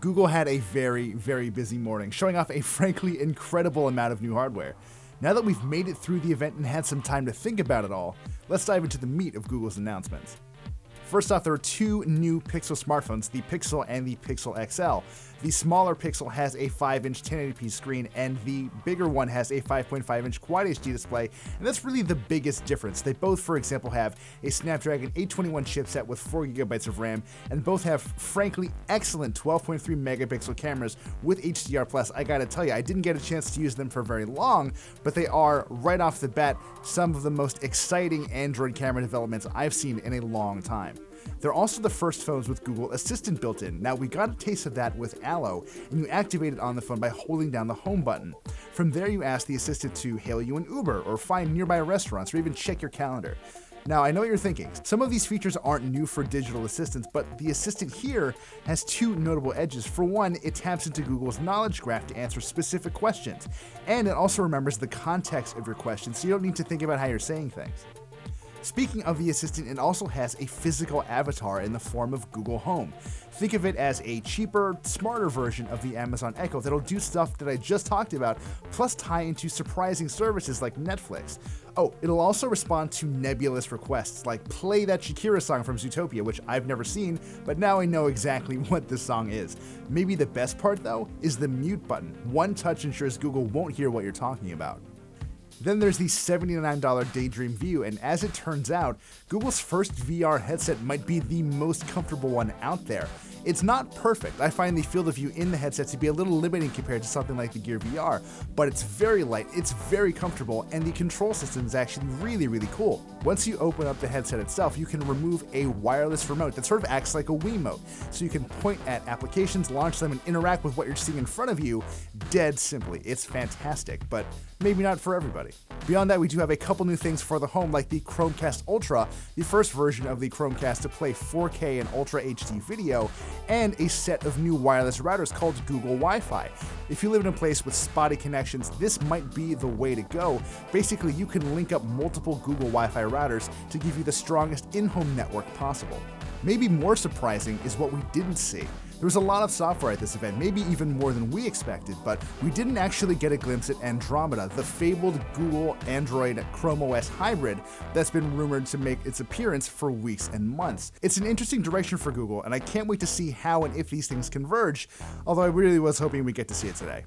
Google had a very, very busy morning, showing off a frankly incredible amount of new hardware. Now that we've made it through the event and had some time to think about it all, let's dive into the meat of Google's announcements. First off, there are two new Pixel smartphones, the Pixel and the Pixel XL. The smaller Pixel has a 5-inch 1080p screen, and the bigger one has a 5.5-inch Quad HD display, and that's really the biggest difference. They both, for example, have a Snapdragon 821 chipset with 4GB of RAM, and both have, frankly, excellent 12.3 megapixel cameras with HDR+. I gotta tell you, I didn't get a chance to use them for very long, but they are, right off the bat, some of the most exciting Android camera developments I've seen in a long time. They're also the first phones with Google Assistant built in. Now, we got a taste of that with Allo, and you activate it on the phone by holding down the home button. From there, you ask the assistant to hail you an Uber, or find nearby restaurants, or even check your calendar. Now, I know what you're thinking. Some of these features aren't new for digital assistants, but the assistant here has two notable edges. For one, it taps into Google's knowledge graph to answer specific questions, and it also remembers the context of your question, so you don't need to think about how you're saying things. Speaking of the assistant, it also has a physical avatar in the form of Google Home. Think of it as a cheaper, smarter version of the Amazon Echo that'll do stuff that I just talked about, plus tie into surprising services like Netflix. Oh, it'll also respond to nebulous requests, like play that Shakira song from Zootopia, which I've never seen, but now I know exactly what this song is. Maybe the best part, though, is the mute button. One touch ensures Google won't hear what you're talking about. Then there's the $79 Daydream View, and as it turns out, Google's first VR headset might be the most comfortable one out there. It's not perfect. I find the field of view in the headset to be a little limiting compared to something like the Gear VR, but it's very light, it's very comfortable, and the control system is actually really, really cool. Once you open up the headset itself, you can remove a wireless remote that sort of acts like a Wiimote, so you can point at applications, launch them, and interact with what you're seeing in front of you dead simply. It's fantastic, but maybe not for everybody. Beyond that, we do have a couple new things for the home, like the Chromecast Ultra, the first version of the Chromecast to play 4K and Ultra HD video, and a set of new wireless routers called Google Wi-Fi. If you live in a place with spotty connections, this might be the way to go. Basically, you can link up multiple Google Wi-Fi routers to give you the strongest in-home network possible. Maybe more surprising is what we didn't see. There was a lot of software at this event, maybe even more than we expected, but we didn't actually get a glimpse at Andromeda, the fabled Google Android Chrome OS hybrid that's been rumored to make its appearance for weeks and months. It's an interesting direction for Google, and I can't wait to see how and if these things converge, although I really was hoping we get to see it today.